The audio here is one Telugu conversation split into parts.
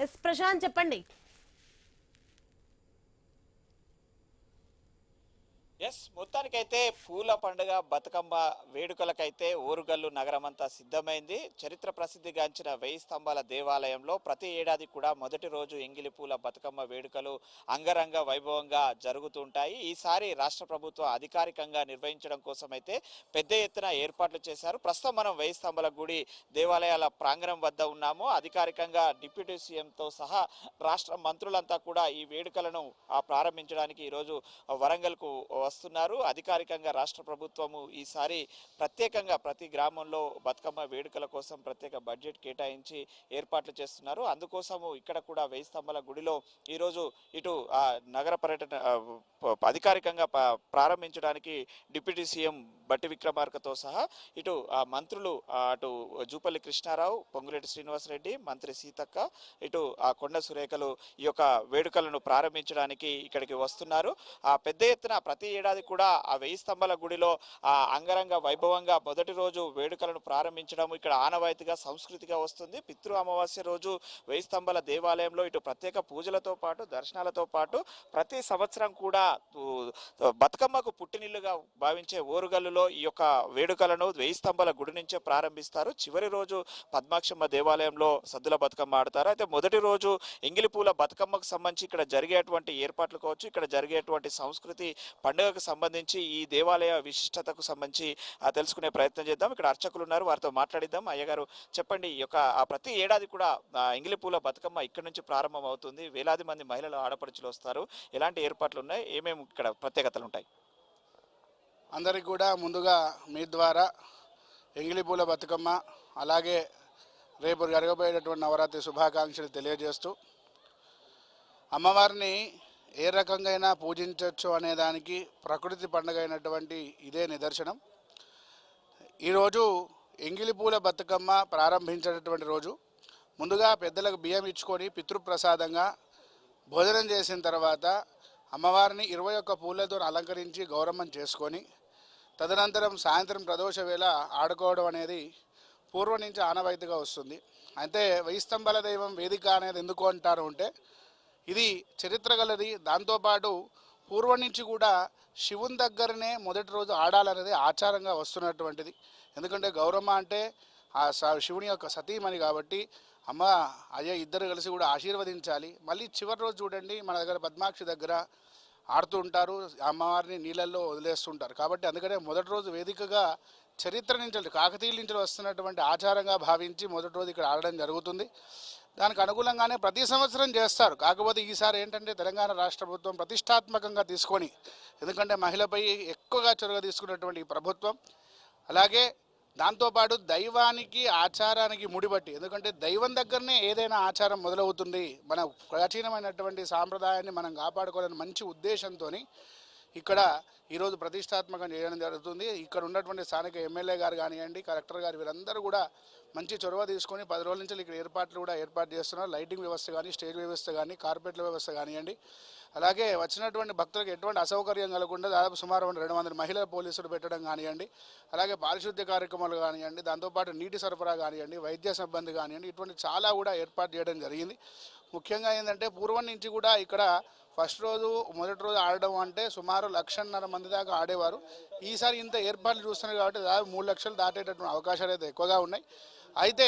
ఎస్ ప్రశాంత్ చెప్పండి. మొత్తానికైతే పూల పండుగ బతుకమ్మ వేడుకలకైతే ఓరుగల్లు నగరమంతా సిద్ధమైంది. చరిత్ర ప్రసిద్ధిగాంచిన 1000 స్తంభాల దేవాలయంలో ప్రతి ఏడాది కూడా మొదటి రోజు ఎంగిలి పూల బతుకమ్మ వేడుకలు అంగరంగ వైభవంగా జరుగుతుంటాయి. ఈసారి రాష్ట్ర ప్రభుత్వం అధికారికంగా నిర్వహించడం కోసమైతే పెద్ద ఎత్తున ఏర్పాట్లు చేశారు. ప్రస్తుతం మనం 1000 స్తంభాల గుడి దేవాలయాల ప్రాంగణం వద్ద ఉన్నాము. అధికారికంగా డిప్యూటీ సీఎంతో సహా రాష్ట్ర మంత్రులంతా కూడా ఈ వేడుకలను ప్రారంభించడానికి ఈరోజు వరంగల్కు వస్తున్నారు. అధికారికంగా రాష్ట్ర ప్రభుత్వము ఈసారి ప్రత్యేకంగా ప్రతి గ్రామంలో బతుకమ్మ వేడుకల కోసం ప్రత్యేక బడ్జెట్ కేటాయించి ఏర్పాట్లు చేస్తున్నారు. అందుకోసము ఇక్కడ కూడా 1000 స్తంభాల గుడిలో ఈరోజు ఇటు నగర పర్యటన అధికారికంగా ప్రారంభించడానికి డిప్యూటీ సీఎం బట్టి విక్రమార్కతో సహా ఇటు మంత్రులు అటు జూపల్లి కృష్ణారావు, పొంగులేటి శ్రీనివాసరెడ్డి, మంత్రి సీతక్క, ఇటు కొండ సురేఖలు ఈ యొక్క వేడుకలను ప్రారంభించడానికి ఇక్కడికి వస్తున్నారు. పెద్ద ఎత్తున ప్రతి ఏడాది కూడా 1000 స్తంభాల గుడిలో అంగరంగ వైభవంగా మొదటి రోజు వేడుకలను ప్రారంభించడం ఇక్కడ ఆనవాయితీగా సంస్కృతిగా వస్తుంది. పితృ అమావాస్య రోజు 1000 స్తంభాల దేవాలయంలో ఇటు ప్రత్యేక పూజలతో పాటు దర్శనాలతో పాటు ప్రతి సంవత్సరం కూడా బతుకమ్మకు పుట్టినిల్లుగా భావించే ఓరుగల్లులో ఈ యొక్క వేడుకలను 1000 స్తంభాల గుడి నుంచే ప్రారంభిస్తారు. చివరి రోజు పద్మాక్షమ్మ దేవాలయంలో సద్దుల బతుకమ్మ ఆడతారు. అయితే మొదటి రోజు ఎంగిలిపూల బతుకమ్మకు సంబంధించి ఇక్కడ జరిగేటువంటి ఏర్పాట్లు కావచ్చు, ఇక్కడ జరిగేటువంటి సంస్కృతి పండుగకు సంబంధించి ఈ దేవాలయ విశిష్టతకు సంబంధించి తెలుసుకునే ప్రయత్నం చేద్దాం. ఇక్కడ అర్చకులు ఉన్నారు, వారితో మాట్లాడిద్దాం. అయ్యగారు చెప్పండి, ఈ యొక్క ప్రతి ఏడాది కూడా ఎంగిలిపూల బతుకమ్మ ఇక్కడ నుంచి ప్రారంభం అవుతుంది. వేలాది మంది మహిళలు ఆడపడుచులు వస్తారు. ఎలాంటి ఏర్పాట్లు ఉన్నాయి, ఏమేమి ఇక్కడ ప్రత్యేకతలు ఉంటాయి? అందరికి కూడా ముందుగా మీ ద్వారా ఎంగిలిపూల బతుకమ్మ అలాగే రేపు జరగబోయేటటువంటి నవరాత్రి శుభాకాంక్షలు తెలియజేస్తూ, అమ్మవారిని ఏ రకంగా పూజించవచ్చు అనే దానికి ప్రకృతి పండుగ అయినటువంటి ఇదే నిదర్శనం. ఈరోజు ఎంగిలిపూల బతుకమ్మ ప్రారంభించేటటువంటి రోజు ముందుగా పెద్దలకు బియ్యం ఇచ్చుకొని పితృప్రసాదంగా భోజనం చేసిన తర్వాత అమ్మవారిని 21 పూలతో అలంకరించి గౌరవం చేసుకొని తదనంతరం సాయంత్రం ప్రదోష వేళ ఆడుకోవడం అనేది పూర్వం నుంచి ఆనవాయితీగా వస్తుంది. అయితే 1000 స్తంభాల దైవం వేదిక అనేది ఎందుకు అంటారు అంటే ఇది చరిత్ర గలది. దాంతోపాటు పూర్వం నుంచి కూడా శివుని దగ్గరనే మొదటి రోజు ఆడాలనేది ఆచారంగా వస్తున్నటువంటిది. ఎందుకంటే గౌరమ్మ అంటే ఆ శివుని యొక్క సతీమణి కాబట్టి అమ్మ అయ్య ఇద్దరు కలిసి కూడా ఆశీర్వదించాలి. మళ్ళీ చివరి రోజు చూడండి, మన దగ్గర పద్మాక్షి దగ్గర ఆడుతూ ఉంటారు, అమ్మవారిని నీళ్ళల్లో వదిలేస్తుంటారు. కాబట్టి అందుకనే మొదటి రోజు వేదికగా చరిత్ర నుంచి కాకతీయుల నుంచి వస్తున్నటువంటి ఆచారంగా భావించి మొదటి రోజు ఇక్కడ ఆడడం జరుగుతుంది. దానికి అనుకూలంగానే ప్రతి సంవత్సరం చేస్తారు. కాకపోతే ఈసారి ఏంటంటే తెలంగాణ రాష్ట్ర ప్రభుత్వం ప్రతిష్టాత్మకంగా తీసుకొని, ఎందుకంటే మహిళపై ఎక్కువగా చొరవ తీసుకున్నటువంటి ఈ ప్రభుత్వం, అలాగే దాంతోపాటు దైవానికి ఆచారానికి ముడిపట్టి, ఎందుకంటే దైవం దగ్గరనే ఏదైనా ఆచారం మొదలవుతుంది, మన ప్రాచీనమైనటువంటి సాంప్రదాయాన్ని మనం కాపాడుకోవాలని మంచి ఉద్దేశంతో ఇక్కడ ఈరోజు ప్రతిష్టాత్మకం చేయడం జరుగుతుంది. ఇక్కడ ఉన్నటువంటి స్థానిక ఎమ్మెల్యే గారు కానివ్వండి, కలెక్టర్ గారు, వీరందరూ కూడా మంచి చొరవ తీసుకొని 10 రోజుల నుంచి ఇక్కడ ఏర్పాటు చేస్తున్నారు. లైటింగ్ వ్యవస్థ కానీ, స్టేజ్ వ్యవస్థ కానీ, కార్పెట్ల వ్యవస్థ కానివ్వండి, అలాగే వచ్చినటువంటి భక్తులకు ఎటువంటి అసౌకర్యం కలగకుండా దాదాపు సుమారు 200 మహిళా పోలీసులు పెట్టడం కానివ్వండి, అలాగే పారిశుద్ధ్య కార్యక్రమాలు కానివ్వండి, దాంతోపాటు నీటి సరఫరా కానివ్వండి, వైద్య సిబ్బంది కానివ్వండి, ఇటువంటి చాలా కూడా ఏర్పాటు చేయడం జరిగింది. ముఖ్యంగా ఏంటంటే పూర్వం నుంచి కూడా ఇక్కడ ఫస్ట్ రోజు మొదటి రోజు ఆడడం అంటే సుమారు 1,50,000 మంది దాకా ఆడేవారు. ఈసారి ఇంత ఏర్పాట్లు చూస్తున్నారు కాబట్టి దాదాపు 3 లక్షలు దాటేటటువంటి అవకాశాలు అయితే ఎక్కువగా ఉన్నాయి. అయితే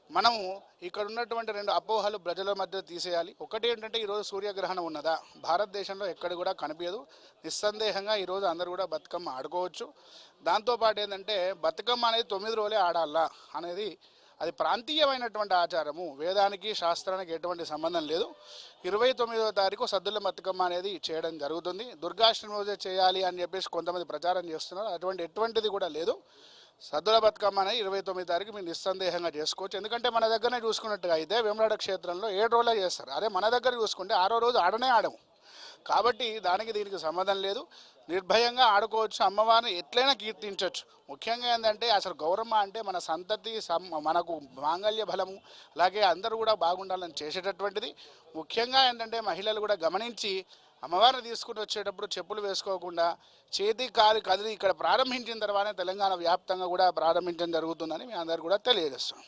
మనము ఇక్కడ ఉన్నటువంటి 2 అపోహలు ప్రజల మధ్య తీసేయాలి. ఒకటి ఏంటంటే ఈరోజు సూర్యగ్రహణం ఉన్నదా, భారతదేశంలో ఎక్కడ కూడా కనిపించదు. నిస్సందేహంగా ఈరోజు అందరూ కూడా బతుకమ్మ ఆడుకోవచ్చు. దాంతోపాటు ఏంటంటే బతుకమ్మ అనేది 9 రోజులే ఆడాలా అనేది అది ప్రాంతీయమైనటువంటి ఆచారము, వేదానికి శాస్త్రానికి ఎటువంటి సంబంధం లేదు. 29వ తారీఖు సద్దుల బతుకమ్మ అనేది చేయడం జరుగుతుంది. దుర్గాష్టమి రోజే చేయాలి అని చెప్పేసి కొంతమంది ప్రచారం చేస్తున్నారు. ఎటువంటిది కూడా లేదు. సద్దుల బతుకమ్మ అనేది 29వ తారీఖు మీరు నిస్సందేహంగా చేసుకోవచ్చు. ఎందుకంటే మన దగ్గరనే చూసుకున్నట్టుగా అయితే వేములవాడ క్షేత్రంలో 7 రోజులే చేస్తారు. అదే మన దగ్గర చూసుకుంటే 6వ రోజు ఆడము. కాబట్టి దీనికి సంబంధం లేదు. నిర్భయంగా ఆడుకోవచ్చు, అమ్మవారిని ఎట్లయినా కీర్తించవచ్చు. ముఖ్యంగా ఏంటంటే అసలు గౌరమ్మ అంటే మన సంతతి మనకు మాంగళ్య బలము, అలాగే అందరూ కూడా బాగుండాలని చేసేటటువంటిది. ముఖ్యంగా ఏంటంటే మహిళలు కూడా గమనించి అమ్మవారిని తీసుకుని వచ్చేటప్పుడు చెప్పులు వేసుకోకుండా చేతి కాలు కదిలి ఇక్కడ ప్రారంభించిన తర్వాత తెలంగాణ వ్యాప్తంగా కూడా ప్రారంభించడం జరుగుతుందని మీ అందరూ కూడా తెలియజేస్తాం.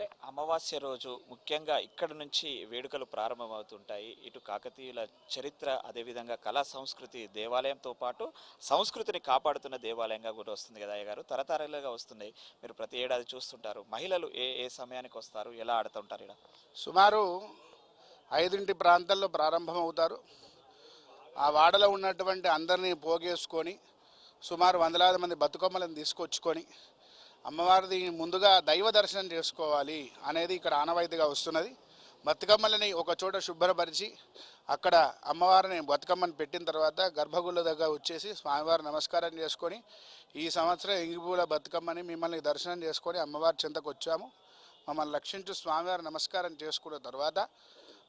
అంటే అమావాస్య రోజు ముఖ్యంగా ఇక్కడ నుంచి వేడుకలు ప్రారంభమవుతుంటాయి. ఇటు కాకతీయుల చరిత్ర, అదేవిధంగా కళా సంస్కృతి దేవాలయంతో పాటు సంస్కృతిని కాపాడుతున్న దేవాలయంగా కూడా వస్తుంది కదా అయ్యగారు. తరతరాలుగా వస్తున్నాయి. మీరు ప్రతి ఏడాది చూస్తుంటారు. మహిళలు ఏ ఏ సమయానికి వస్తారు, ఎలా ఆడుతుంటారు ఇక్కడ? సుమారు 5 ప్రాంతాల్లో ప్రారంభమవుతారు. ఆ వాడలో ఉన్నటువంటి అందరినీ పోగేసుకొని సుమారు వందలాది మంది బతుకమ్మలను తీసుకొచ్చుకొని అమ్మవారిది ముందుగా దైవ దర్శనం చేసుకోవాలి అనేది ఇక్కడ ఆనవాయితీగా వస్తున్నది. బతుకమ్మలని ఒక చోట శుభ్రపరిచి అక్కడ అమ్మవారిని బతుకమ్మని పెట్టిన తర్వాత గర్భగుళ్ళ దగ్గర వచ్చేసి స్వామివారి నమస్కారం చేసుకొని ఈ సంవత్సరం ఎంగిపూల బతుకమ్మని మిమ్మల్ని దర్శనం చేసుకొని అమ్మవారి చెంతకు వచ్చాము, మమ్మల్ని రక్షించు స్వామివారి నమస్కారం చేసుకున్న తర్వాత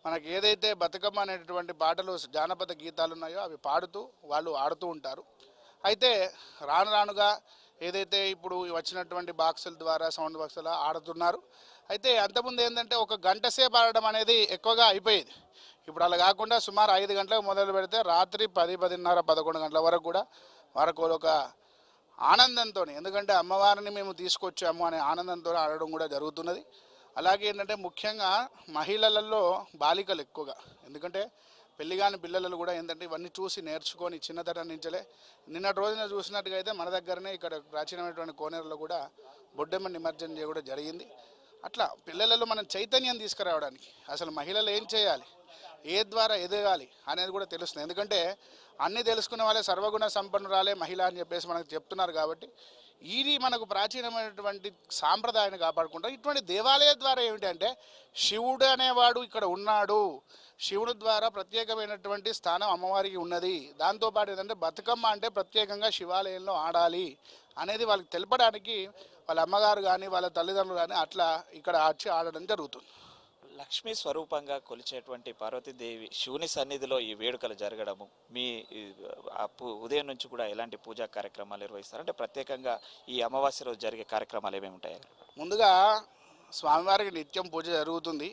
మనకి ఏదైతే బతుకమ్మ అనేటటువంటి పాటలు జానపద గీతాలు ఉన్నాయో అవి పాడుతూ వాళ్ళు ఆడుతూ ఉంటారు. అయితే రాను రానుగా ఏదైతే ఇప్పుడు వచ్చినటువంటి బాక్సుల ద్వారా సౌండ్ బాక్సుల ఆడుతున్నారు. అయితే అంతకుముందు ఏంటంటే ఒక గంట సేపు ఆడడం అనేది ఎక్కువగా అయిపోయేది. ఇప్పుడు అలా కాకుండా సుమారు 5 గంటలకు మొదలు పెడితే రాత్రి 10, 10:30, 11 గంటల వరకు కూడా వరకు ఒక ఆనందంతో, ఎందుకంటే అమ్మవారిని మేము తీసుకొచ్చాము అనే ఆనందంతో ఆడడం కూడా జరుగుతున్నది. అలాగే ఏంటంటే ముఖ్యంగా మహిళలలో బాలికలు ఎక్కువగా, ఎందుకంటే పెళ్లి కాని పిల్లలు కూడా ఏంటంటే ఇవన్నీ చూసి నేర్చుకొని చిన్నతనం నుంచలే నిన్నటి రోజున చూసినట్టుగా అయితే మన దగ్గరనే ఇక్కడ ప్రాచీనమైనటువంటి కోనేరులో కూడా బొడ్డెమ్మ నిమజ్జనం చేయడం జరిగింది. అట్లా పిల్లలలో మనం చైతన్యం తీసుకురావడానికి అసలు మహిళలు ఏం చేయాలి, ఏ ద్వారా ఎదగాలి అనేది కూడా తెలుస్తుంది. ఎందుకంటే అన్నీ తెలుసుకునే వాళ్ళే సర్వగుణ సంపన్నురాలే మహిళ అని చెప్పేసి మనకు చెప్తున్నారు. కాబట్టి ఇది మనకు ప్రాచీనమైనటువంటి సాంప్రదాయాన్ని కాపాడుకుంటారు. ఇటువంటి దేవాలయ ద్వారా ఏమిటంటే శివుడు అనేవాడు ఇక్కడ ఉన్నాడు, శివుడు ద్వారా ప్రత్యేకమైనటువంటి స్థానం అమ్మవారికి ఉన్నది. దాంతోపాటు ఏంటంటే బతుకమ్మ అంటే ప్రత్యేకంగా శివాలయంలో ఆడాలి అనేది వాళ్ళకి తెలపడానికి వాళ్ళ అమ్మగారు కానీ వాళ్ళ తల్లిదండ్రులు కానీ అట్లా ఇక్కడ వచ్చి ఆడడం జరుగుతుంది. లక్ష్మీ స్వరూపంగా కొలిచేటువంటి పార్వతీదేవి శివుని సన్నిధిలో ఈ వేడుకలు జరగడము, మీ ఉదయం నుంచి కూడా ఎలాంటి పూజా కార్యక్రమాలు నిర్వహిస్తారు? అంటే ప్రత్యేకంగా ఈ అమావాస్య రోజు జరిగే కార్యక్రమాలు ఏమేమి ఉంటాయి? ముందుగా స్వామివారికి నిత్యం పూజ జరుగుతుంది.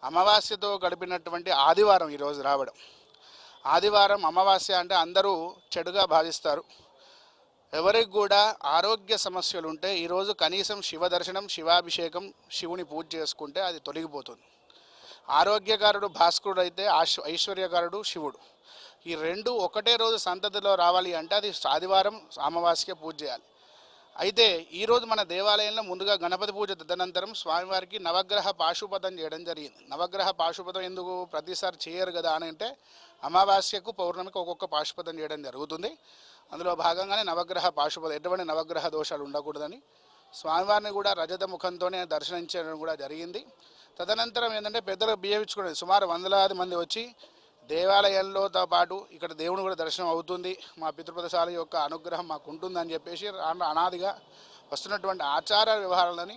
అమావాస్యతో గడిపినటువంటి ఆదివారం ఈరోజు రావడం. ఆదివారం అమావాస్య అంటే అందరూ చెడుగా భావిస్తారు. ఎవరికి కూడా ఆరోగ్య సమస్యలు ఉంటే ఈరోజు కనీసం శివ దర్శనం, శివాభిషేకం, శివుని పూజ చేసుకుంటే అది తొలగిపోతుంది. ఆరోగ్యకారుడు భాస్కరుడు అయితే ఐశ్వర్యకారుడు శివుడు. ఈ రెండు ఒకటే రోజు సంతతిలో రావాలి అంటే అది ఆదివారం అమావాస్య పూజ చేయాలి. అయితే ఈరోజు మన దేవాలయంలో ముందుగా గణపతి పూజ తదనంతరం స్వామివారికి నవగ్రహ పాశుపతం చేయడం జరిగింది. నవగ్రహ పాశుపతం ఎందుకు ప్రతిసారి చేయరు కదా అని అంటే అమావాస్యకు పౌర్ణమికి ఒక్కొక్క పాశుపతం చేయడం జరుగుతుంది. అందులో భాగంగానే నవగ్రహ పాశుపతం, ఎటువంటి నవగ్రహ దోషాలు ఉండకూడదని స్వామివారిని కూడా రజత ముఖంతోనే దర్శనించడం కూడా జరిగింది. తదనంతరం ఏంటంటే పెద్దలకు బియ్యం ఇచ్చుకునేది సుమారు వందలాది మంది వచ్చి దేవాలయంలోతో పాటు ఇక్కడ దేవుని కూడా దర్శనం అవుతుంది, మా పితృప్రదేశాల యొక్క అనుగ్రహం మాకు ఉంటుందని చెప్పేసి అనాదిగా వస్తున్నటువంటి ఆచార వ్యవహారాలని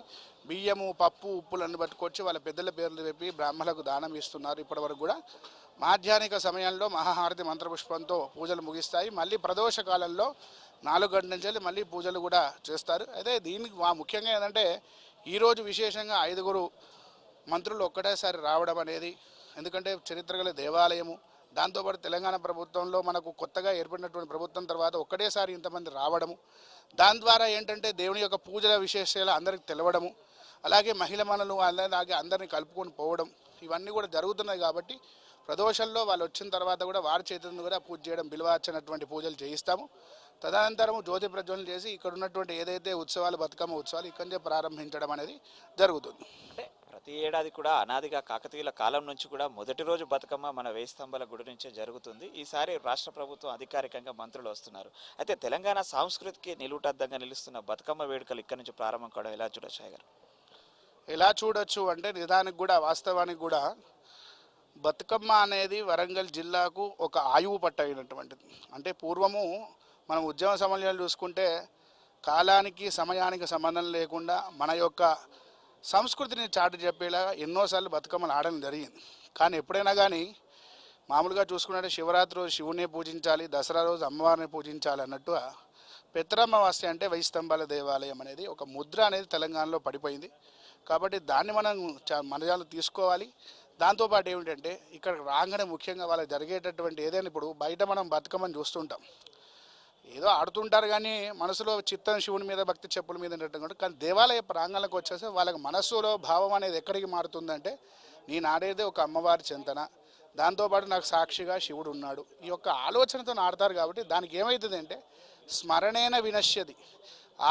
బియ్యము, పప్పు, ఉప్పులన్నీ పట్టుకొచ్చి వాళ్ళ పెద్దల పేర్లు చెప్పి బ్రాహ్మణులకు దానం ఇస్తున్నారు. ఇప్పటివరకు కూడా మాధ్యాహ్నిక సమయంలో మహాహారతి మంత్రపుష్పంతో పూజలు ముగిస్తాయి. మళ్ళీ ప్రదోష కాలంలో 4 గంటల నుంచి మళ్ళీ పూజలు కూడా చేస్తారు. అయితే దీనికి ముఖ్యంగా ఏంటంటే ఈరోజు విశేషంగా 5 మంత్రులు ఒక్కటేసారి రావడం అనేది, ఎందుకంటే చరిత్ర గల దేవాలయము, దాంతోపాటు తెలంగాణ ప్రభుత్వంలో మనకు కొత్తగా ఏర్పడినటువంటి ప్రభుత్వం తర్వాత ఒక్కటేసారి ఇంతమంది రావడము, దాని ద్వారా ఏంటంటే దేవుని యొక్క పూజల విశేషాలు అందరికి తెలవడము, అలాగే మహిళలు అలాగే అందరినీ కలుపుకొని పోవడం, ఇవన్నీ కూడా జరుగుతున్నాయి. కాబట్టి ప్రదోషంలో వాళ్ళు వచ్చిన తర్వాత కూడా వారి చేతులను కూడా పూజ చేయడం, బిల్వార్చనటువంటి పూజలు చేయిస్తాము. తదనంతరము జ్యోతి ప్రజ్వలన చేసి ఇక్కడ ఉన్నటువంటి ఏదైతే ఉత్సవాలు, బతుకమ్మ ఉత్సవాలు ఇక్కడి నుంచి ప్రారంభించడం అనేది జరుగుతుంది. అంటే ప్రతి ఏడాది కూడా అనాదిగా కాకతీయుల కాలం నుంచి కూడా మొదటి రోజు బతుకమ్మ మన వేయి స్తంభాల గుడి నుంచే జరుగుతుంది. ఈసారి రాష్ట్ర ప్రభుత్వం అధికారికంగా మంత్రులు వస్తున్నారు. అయితే తెలంగాణ సంస్కృతికి నిలువుటద్దంగా నిలుస్తున్న బతుకమ్మ వేడుకలు ఇక్కడ నుంచి ప్రారంభం కావడం ఎలా చూడొచ్చు గారు? ఎలా చూడొచ్చు అంటే నిజానికి కూడా వాస్తవానికి కూడా బతుకమ్మ అనేది వరంగల్ జిల్లాకు ఒక ఆయువు పట్టైనటువంటిది. అంటే పూర్వము మనం ఉద్యమ సమయాలు చూసుకుంటే కాలానికి సమయానికి సంబంధం లేకుండా మన యొక్క సంస్కృతిని చాటి చెప్పేలా ఎన్నోసార్లు బతుకమ్మలు ఆడడం జరిగింది. కానీ ఎప్పుడైనా కానీ మామూలుగా చూసుకున్నట్టే శివరాత్రి రోజు శివుని పూజించాలి, దసరా రోజు అమ్మవారిని పూజించాలి అన్నట్టుగా పెత్తరమావాస్య అంటే వెయ్యి స్తంభాల దేవాలయం అనేది ఒక ముద్ర అనేది తెలంగాణలో పడిపోయింది. కాబట్టి దాన్ని మనం మనజాలు తీసుకోవాలి. దాంతోపాటు ఏమిటంటే ఇక్కడ రాగానే ముఖ్యంగా వాళ్ళకి జరిగేటటువంటి ఏదైనా ఇప్పుడు బయట మనం బతుకమ్మని చూస్తుంటాం, ఏదో ఆడుతుంటారు కానీ మనసులో చిత్తం శివుని మీద భక్తి చెప్పుల మీద ఉన్నట్టు. కానీ దేవాలయ ప్రాంగణంలోకి వచ్చేసి వాళ్ళకి మనస్సులో భావం అనేది ఎక్కడికి మారుతుందంటే, నేను ఆడేదే ఒక అమ్మవారి చింతన, దాంతోపాటు నాకు సాక్షిగా శివుడు ఉన్నాడు, ఈ యొక్క ఆలోచనతో ఆడతారు. కాబట్టి దానికి ఏమవుతుంది అంటే స్మరణేన వినశ్యది.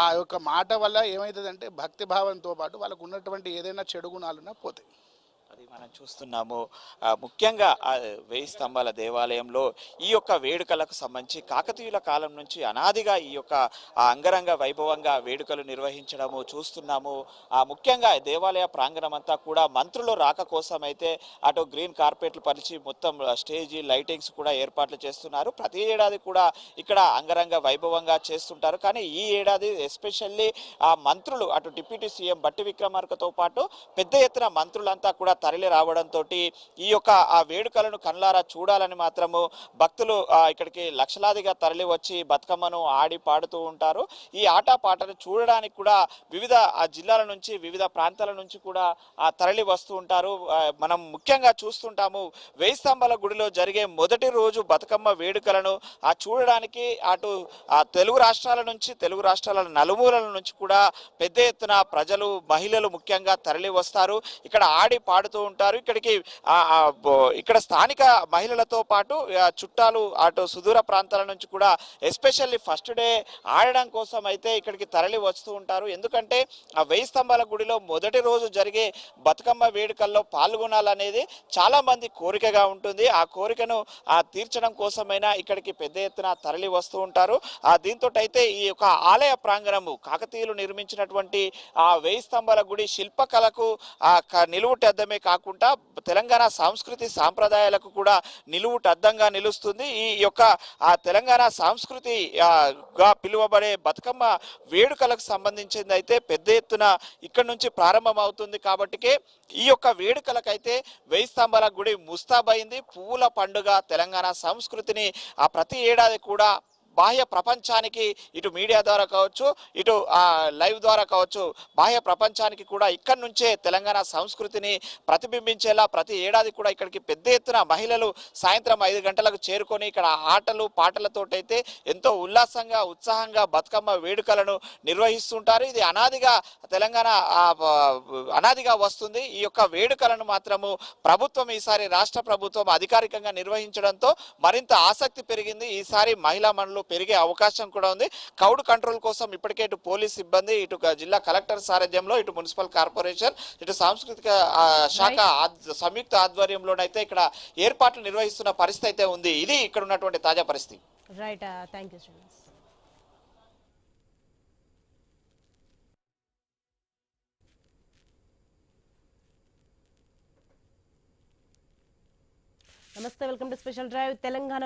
ఆ యొక్క మాట వల్ల ఏమవుతుందంటే భక్తి భావంతో పాటు వాళ్ళకు ఉన్నటువంటి ఏదైనా చెడు గుణాలున్నా పోతాయి. అది మనం చూస్తున్నాము. ముఖ్యంగా ఆ వేయి స్తంభాల దేవాలయంలో ఈ యొక్క వేడుకలకు సంబంధించి కాకతీయుల కాలం నుంచి అనాదిగా ఈ యొక్క అంగరంగ వైభవంగా వేడుకలు నిర్వహించడము చూస్తున్నాము. ముఖ్యంగా దేవాలయ ప్రాంగణం అంతా కూడా మంత్రులు రాక కోసం అయితే అటు గ్రీన్ కార్పెట్లు పరిచి మొత్తం స్టేజీ లైటింగ్స్ కూడా ఏర్పాట్లు చేస్తున్నారు. ప్రతి ఏడాది కూడా ఇక్కడ అంగరంగ వైభవంగా చేస్తుంటారు. కానీ ఈ ఏడాది ఎస్పెషల్లీ ఆ మంత్రులు అటు డిప్యూటీ సీఎం బట్టి విక్రమార్కతో పాటు పెద్ద ఎత్తున మంత్రులంతా కూడా తరలి రావడంతో ఈ యొక్క ఆ వేడుకలను కళ్ళారా చూడాలని మాత్రము భక్తులు ఇక్కడికి లక్షలాదిగా తరలి వచ్చి బతుకమ్మను ఆడి పాడుతూ ఉంటారు. ఈ ఆట పాటను చూడడానికి కూడా వివిధ జిల్లాల నుంచి వివిధ ప్రాంతాల నుంచి కూడా తరలి వస్తూ ఉంటారు. మనం ముఖ్యంగా చూస్తుంటాము వేయి స్తంభాల గుడిలో జరిగే మొదటి రోజు బతుకమ్మ వేడుకలను చూడడానికి అటు తెలుగు రాష్ట్రాల నుంచి తెలుగు రాష్ట్రాల నలుమూలల నుంచి కూడా పెద్ద ఎత్తున ప్రజలు మహిళలు ముఖ్యంగా తరలి వస్తారు. ఇక్కడ ఆడి పాడుతూ ఉంటారు. ఇక్కడికి ఇక్కడ స్థానిక మహిళలతో పాటు చుట్టాలు అటు సుదూర ప్రాంతాల నుంచి కూడా ఎస్పెషల్లీ ఫస్ట్ డే ఆడడం కోసం అయితే ఇక్కడికి తరలి వస్తూ ఉంటారు. ఎందుకంటే ఆ వేయి స్తంభాల గుడిలో మొదటి రోజు జరిగే బతుకమ్మ వేడుకల్లో పాల్గొనాలనేది చాలా మంది కోరికగా ఉంటుంది. ఆ కోరికను తీర్చడం కోసమైనా ఇక్కడికి పెద్ద ఎత్తున తరలి వస్తూ ఉంటారు. దీంతో అయితే ఈ యొక్క ఆలయ ప్రాంగణము కాకతీయులు నిర్మించినటువంటి ఆ వేయి స్తంభాల గుడి శిల్పకళకు నిలువుటద్దమే కాకుండా తెలంగాణ సంస్కృతి సాంప్రదాయాలకు కూడా నిలువుటద్దంగా నిలుస్తుంది. ఈ యొక్క తెలంగాణ సంస్కృతి గా పిలువబడే బతుకమ్మ వేడుకలకు సంబంధించింది అయితే పెద్ద ఎత్తున ఇక్కడ నుంచి ప్రారంభం అవుతుంది. కాబట్టి ఈ యొక్క వేడుకలకైతే వేయి స్తంభాల గుడి ముస్తాబైంది. పువ్వుల పండుగ తెలంగాణ సంస్కృతిని ప్రతి ఏడాది కూడా బాహ్య ప్రపంచానికి ఇటు మీడియా ద్వారా కావచ్చు ఇటు లైవ్ ద్వారా కావచ్చు బాహ్య ప్రపంచానికి కూడా ఇక్కడి నుంచే తెలంగాణ సంస్కృతిని ప్రతిబింబించేలా ప్రతి ఏడాది కూడా ఇక్కడికి పెద్ద ఎత్తున మహిళలు సాయంత్రం 5 గంటలకు చేరుకొని ఇక్కడ ఆటలు పాటలతోటైతే ఎంతో ఉల్లాసంగా ఉత్సాహంగా బతుకమ్మ వేడుకలను నిర్వహిస్తుంటారు. ఇది తెలంగాణ అనాదిగా వస్తుంది. ఈ యొక్క వేడుకలను మాత్రము ప్రభుత్వం ఈసారి రాష్ట్ర ప్రభుత్వం అధికారికంగా నిర్వహించడంతో మరింత ఆసక్తి పెరిగింది. ఈసారి మహిళా మనులు పెరిగే అవకాశం కూడా ఉంది. క్రౌడ్ కంట్రోల్ కోసం ఇప్పటికే ఇటు పోలీస్ సిబ్బంది ఇటు జిల్లా కలెక్టర్ సారథ్యంలో ఇటు మున్సిపల్ కార్పొరేషన్ ఇటు సాంస్కృతిక శాఖ సంయుక్త ఆధ్వర్యంలోనైతే ఇక్కడ ఏర్పాట్లు నిర్వహిస్తున్న పరిస్థితి అయితే ఉంది. ఇది ఇక్కడ ఉన్నటువంటి తాజా పరిస్థితి. Right, thank you Srinivas. నమస్తే, వెల్కమ్ టు స్పెషల్ డ్రైవ్. తెలంగాణలో